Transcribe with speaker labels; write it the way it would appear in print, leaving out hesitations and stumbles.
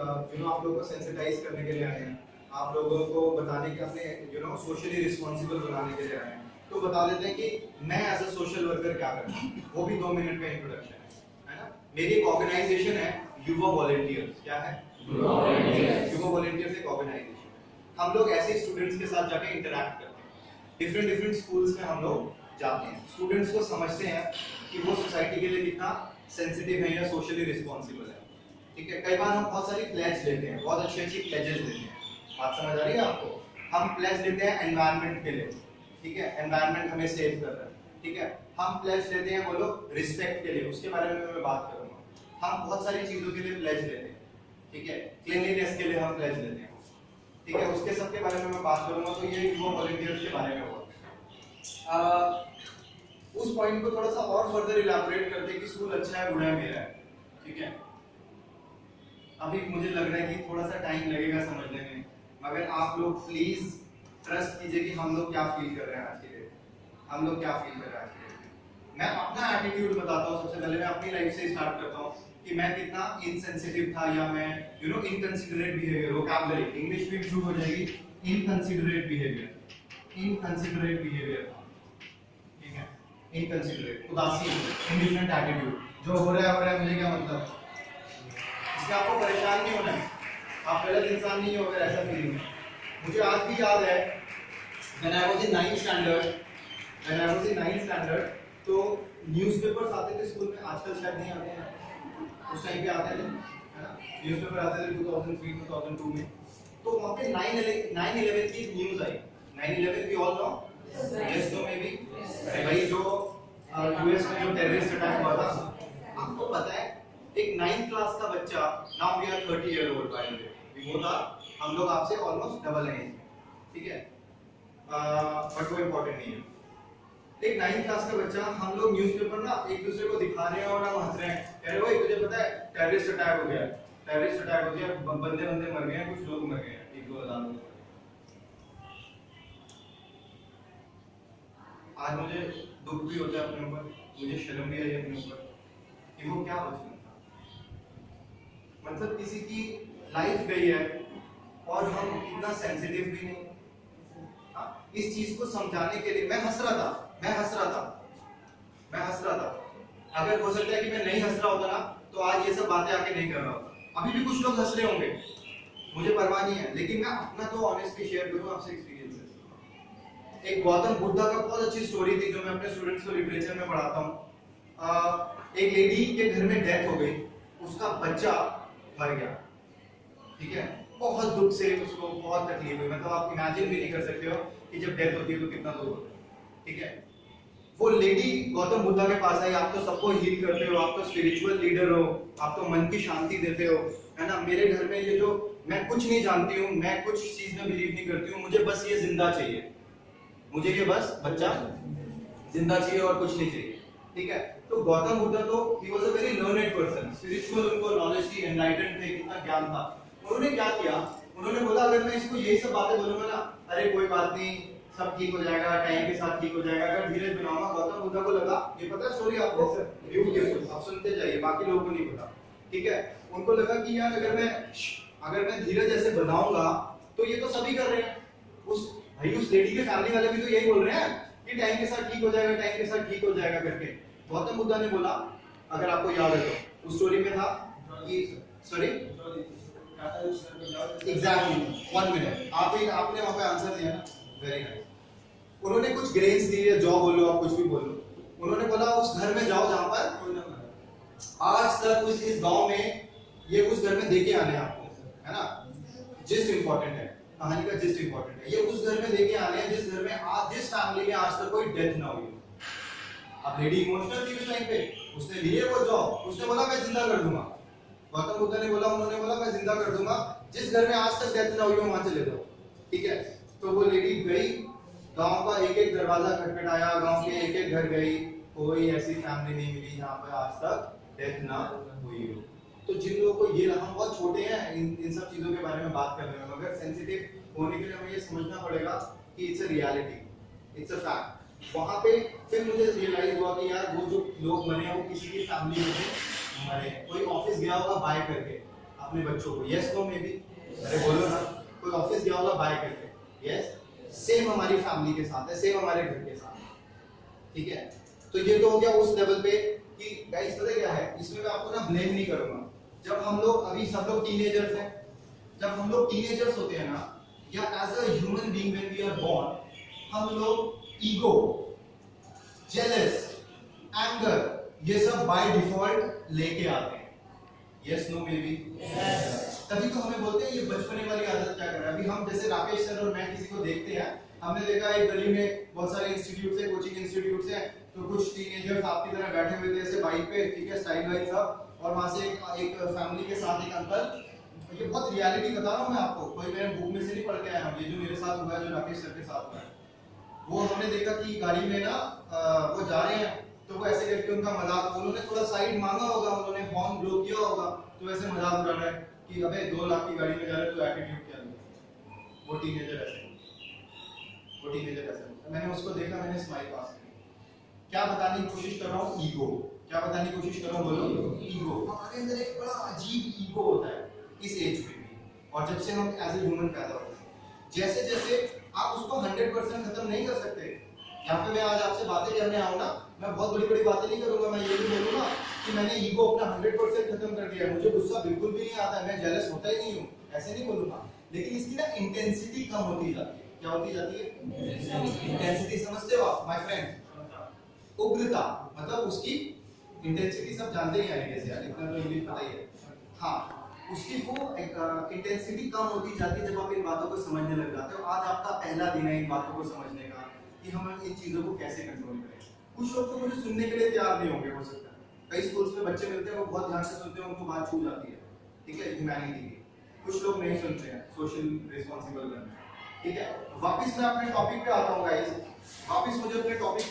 Speaker 1: आप लोगों को सेंसिटाइज करने के लिए आए हैं, आप लोगों को बताने के अपने सोशली रिस्पॉन्सिबल बनाने के लिए आए हैं, तो बता देते हैं कि मैं एज अ सोशल वर्कर क्या करता हूँ, वो भी 2 मिनट का इंट्रोडक्शन है ना। मेरी एक ऑर्गेनाइजेशन है युवा वॉलंटियर्स। क्या है? युवा वॉलंटियर्स एक ऑर्गेनाइजेशन है। हम लोग ऐसे स्टूडेंट्स के साथ जाके इंटरैक्ट करते हैं, डिफरेंट स्कूल्स में हम लोग जाते हैं, स्टूडेंट्स को समझते हैं कि वो सोसाइटी के लिए कितना सेंसिटिव है या सोशली रिस्पॉन्सिबल है। ठीक है, कई बार हम बहुत सारी प्लेज लेते हैं, बहुत अच्छी प्लेजेस लेते हैं। बात समझ आ रही है आपको? हम प्लेज लेते हैं एनवायरनमेंट के लिए, ठीक है, एनवायरनमेंट हमें सेव कर रहा है, ठीक है। हम प्लेज लेते हैं बोलो रिस्पेक्ट के लिए, उसके बारे में मैं बात करूंगा। हम बहुत सारी चीजों के लिए प्लेज लेते हैं, ठीक है, क्लीनलीनेस के लिए हम प्लेज लेते हैं, ठीक है, उसके सब के बारे में मैं बात करूंगा। तो ये युवा वॉलंटियर्स के बारे में हुआ। उस पॉइंट को थोड़ा सा और फर्दर इलैबोरेट करते हैं कि स्कूल अच्छा है बुरा है मेरा है, ठीक है। अभी मुझे लग रहा है कि थोड़ा सा टाइम लगेगा समझने में, मगर आप लोग प्लीज ट्रस्ट कीजिए कि हम लोग क्या फील कर रहे हैं आज के डेट, हम लोग क्या फील कर रहे हैं आज के डेट में। मैं अपना एटीट्यूड बताता हूँ। सबसे पहले मैं अपनी लाइफ से स्टार्ट करता हूँ कि मैं कितना इनसेंसिटिव था, या मैं इनकंसिडरेट बिहेवियर, वोकैबुलरी इंग्लिश भी इंप्रूव हो जाएगी, इनकंसिडरेट बिहेवियर, इनकंसिडरेट बिहेवियर था, ठीक है, इनकंसिडरेट, उदासीन, इंडिफरेंट एटीट्यूड। जो हो रहा है मुझे क्या मतलब, इससे आपको परेशान नहीं होना है, आप गलत इंसान नहीं हो अगर ऐसा फीलिंग है। मुझे आज भी याद है when I was in 9th standard, तो न्यूज़पेपर्स आते थे स्कूल में, आजकल शायद नहीं आते हैं, उस टाइम पे आते थे, है ना, न्यूज़पेपर आते थे 2003-2002 में। तो वहाँ पे 9/11 की न्यूज़ आई। 9/11 we all know, yes no maybe, भाई जो यूएस में जो टेररिस्ट अटैक हुआ था, आपको पता है एक 9th क्लास का बच्चा, now we are 30 year old by the way, वो था हम लोग आपसे ऑलमोस्ट डबल एज, ठीक है, बट वो इम्पोर्टेंट नहीं है। एक 9th क्लास का बच्चा, हम लोग न्यूज़पेपर ना एक दूसरे को दिखा रहे हैं और हम हंस रहे हैं, कह रहे भाई तुझे पता है टेररिस्ट अटैक हो गया, टेररिस्ट अटैक हो गया, बंदे मर गए हैं, कुछ लोग मर गए हैं, 1-2 हज़ार लोग। आज मुझे दुख भी होता है अपने ऊपर, मुझे शर्म भी आई अपने ऊपर कि वो क्या बचपन था, मतलब किसी की लाइफ गई है और हम इतना सेंसिटिव भी नहीं। इस चीज को समझाने के लिए मैं हंस रहा था। अगर हो सकता है कि मैं नहीं हंस रहा होता ना, तो आज ये सब बातें आके नहीं कर रहा होता। अभी भी कुछ लोग हंस रहे होंगे, मुझे परवाह नहीं है, लेकिन मैं अपना तो ऑनेस्टली शेयर करूं आपसे एक्सपीरियंस। एक गौतम बुद्धा का बहुत अच्छी स्टोरी थी जो मैं अपने स्टूडेंट्स को लिटरेचर में पढ़ाता हूँ। एक लेडी के घर में डेथ हो गई, उसका बच्चा मर गया, ठीक है, बहुत दुख से उसको बहुत तकलीफ हुई, मतलब आप इमेजिन भी नहीं कर सकते हो कि जब डेथ होती है तो कितना दुख होता है, ठीक है। वो लेडी गौतम बुद्धा के पास आई, आप तो सबको हील करते हो, आप तो स्पिरिचुअल लीडर हो, आप तो मन की शांति देते हो, है ना, मेरे घर में ये जो मैं कुछ नहीं जानती हूँ, मैं कुछ चीज में बिलीव नहीं करती हूँ, मुझे बस ये जिंदा चाहिए, मुझे ये बस बच्चा जिंदा चाहिए और कुछ नहीं चाहिए, ठीक है। तो गौतम बुद्धा तो he was a very learned person, spiritual, उनको नॉलेज थी, एनलाइटेंड थे, कितना ज्ञान था। उन्होंने क्या किया, उन्होंने बोला अगर मैं इसको यही सब बातें बोलूंगा ना, अरे कोई बात नहीं, सब ठीक हो जाएगा, टाइम के साथ ठीक हो जाएगा, अगर धीरज बनाऊंगा। गौतम बुद्धा को लगा, ये पता है स्टोरी आपको, ब्यूटीफुल, आप सुनते जाइए, बाकी लोगों को नहीं पता, ठीक है। उनको लगा कि यार अगर मैं धीरज ऐसे बनाऊंगा तो ये तो सभी कर रहे हैं, उस लेडी के फैमिली वाले भी तो यही बोल रहे हैं कि टाइम के साथ ठीक हो जाएगा, टाइम के साथ ठीक हो जाएगा करके। गौतम बुद्धा ने बोला, अगर आपको याद है तो उस स्टोरी में था कि सॉरी एग्जैक्टली 1 मिनट, आपने वहां पे आंसर दिया ना, वेरी नाइस। उन्होंने कुछ ग्रेन्स दिए, जॉ बोलो आप कुछ भी बोलो, उन्होंने बोला उस घर में जाओ जहां पर कोई ना मरे। आज तक इस गांव में ये उस घर में देके आने आपको, है ना, जिस्ट इंपॉर्टेंट है, कहानी का जिस्ट इंपॉर्टेंट है, ये उस घर में लेके आने हैं जिस घर में आज, जिस फैमिली में आज तक कोई डेथ ना हुई। अब लेडी इमोशनल थी उस टाइम पे, उसने लिए वो जॉब, उसने बोला मैं जिंदा कर दूंगा। गौतम बुद्ध ने बोला, उन्होंने बोला मैं जिंदा कर दूंगा, जिस घर में आज तक डेथ ना हुई हो वहां चले जाओ, ठीक है। तो वो लेडी गई, गांव का एक एक दरवाजा खटखटाया, गांव के एक एक घर गई, कोई ऐसी फैमिली नहीं मिली जहां पर आज तक डेथ ना हुई हो। तो जिन लोगों को ये, हम बहुत छोटे हैं इन सब चीजों के बारे में बात कर रहे हैं, मगर सेंसिटिव होने के लिए हमें ये समझना पड़ेगा कि it's a reality, it's a fact. वहां पे फिर मुझे रियलाइज हुआ कि यार वो जो लोग मरे हैं वो किसी की फैमिली में से मरे हैं। कोई ऑफिस गया होगा बाय करके, अपने बच्चों को? Yes no maybe? अरे बोलो ना। कोई ऑफिस गया होगा बाय करके, यस। सेम हमारी फैमिली के साथ है, सेम हमारे घर के साथ है, ठीक है। तो ये तो हो गया उस लेवल पे कि गाइस पता क्या है, इसमें मैं आपको ना ब्लेम नहीं करूंगा। जब हम लोग अभी सब लोग टीनेजर्स हैं, जब हम लोग टीनेजर्स होते हैं ना, या as a human being when we are born, हम लोग ईगो, जेलस, एंगर, ये सब बाय डिफॉल्ट लेके आते हैं। Yes no maybe? तभी तो हमें बोलते हैं ये बचपने वाली आदत क्या कर रहा है। अभी हम जैसे राकेश सर और मैं किसी को देखते हैं, हमने देखा एक गली में बहुत सारे इंस्टीट्यूट है, कोचिंग इंस्टीट्यूट है, तो कुछ टीनेजर्स आपकी तरह बैठे हुए थे ऐसे बाइक पे, ठीक है, स्टाइल वाइज सब, और वहां से एक फैमिली के साथ एक अंकल, ये बहुत रियलिटी बता रहा हूँ मैं आपको, कोई मेरे बुक में से नहीं पढ़ के आया हूँ, ये जो मेरे साथ हुआ है, जो राकेश सर के साथ हुआ है, वो हमने देखा कि गाड़ी में ना वो जा रहे हैं, तो वो ऐसे करके उनका मजाक, उन्होंने थोड़ा साइड मांगा होगा, उन्होंने हॉर्न ब्लो किया होगा, तो ऐसे मजाक उड़ा रहा है कि अबे 2 लाख की गाड़ी में जा रहे हो तो एटीट्यूड क्या है। वो टीनेजर ऐसे, वो टीनेजर ऐसे, मैंने उसको देखा, मैंने स्माइल पास की। क्या बताने की कोशिश कर रहा हूँ? ईगो। क्या बताने की कोशिश कर रहा हूँ? बोलो। ईगो। हमारे अंदर एक बड़ा अजीब ईगो होता है इस एज पे भी, और जब से हम एज ए ह्यूमन पैदा होते हैं, जैसे जैसे आप उसको 100% खत्म नहीं कर सकते। यहाँ पे मैं आज आपसे बातें करने आऊँ ना, मैं बहुत बड़ी बड़ी बातें नहीं करूंगा, मैं ये भी बोलूंगा कि मैंने ईगो अपना 100% खत्म कर दिया है, मुझे गुस्सा बिल्कुल भी नहीं आता है, मैं जेलस होता ही नहीं हूँ, ऐसे नहीं बोलूंगा, लेकिन इसकी ना इंटेंसिटी कम होती जाती है। क्या होती जाती है? इंटेंसिटी। समझते हो आप माय फ्रेंड? उग्रता, मतलब उसकी इंटेंसिटी सब जानते ही हैं कैसे यार, इतना तो इंग्लिश पता ही है। हाँ, उसकी वो इंटेंसिटी कम होती जाती है जब आप इन बातों को समझने लग जाते हो। आज आपका पहला दिन है इन बातों को समझने का कि हम इन चीजों को कैसे कंट्रोल करें। कुछ लोग तो मुझे सुनने के लिए तैयार नहीं होंगे, हो सकता है। कई स्कूल्स में बच्चे मिलते हैं, वो बहुत ध्यान से सुनते हैं, उनको बात छू जाती है, ठीक है, ह्यूमैनिटी की। कुछ लोग नहीं सुनते हैं, सोशल रिस्पॉन्सिबल बनना, ठीक है। वापिस मैं अपने टॉपिक पे आता हूँ गाइस, वापिस मुझे अपने टॉपिक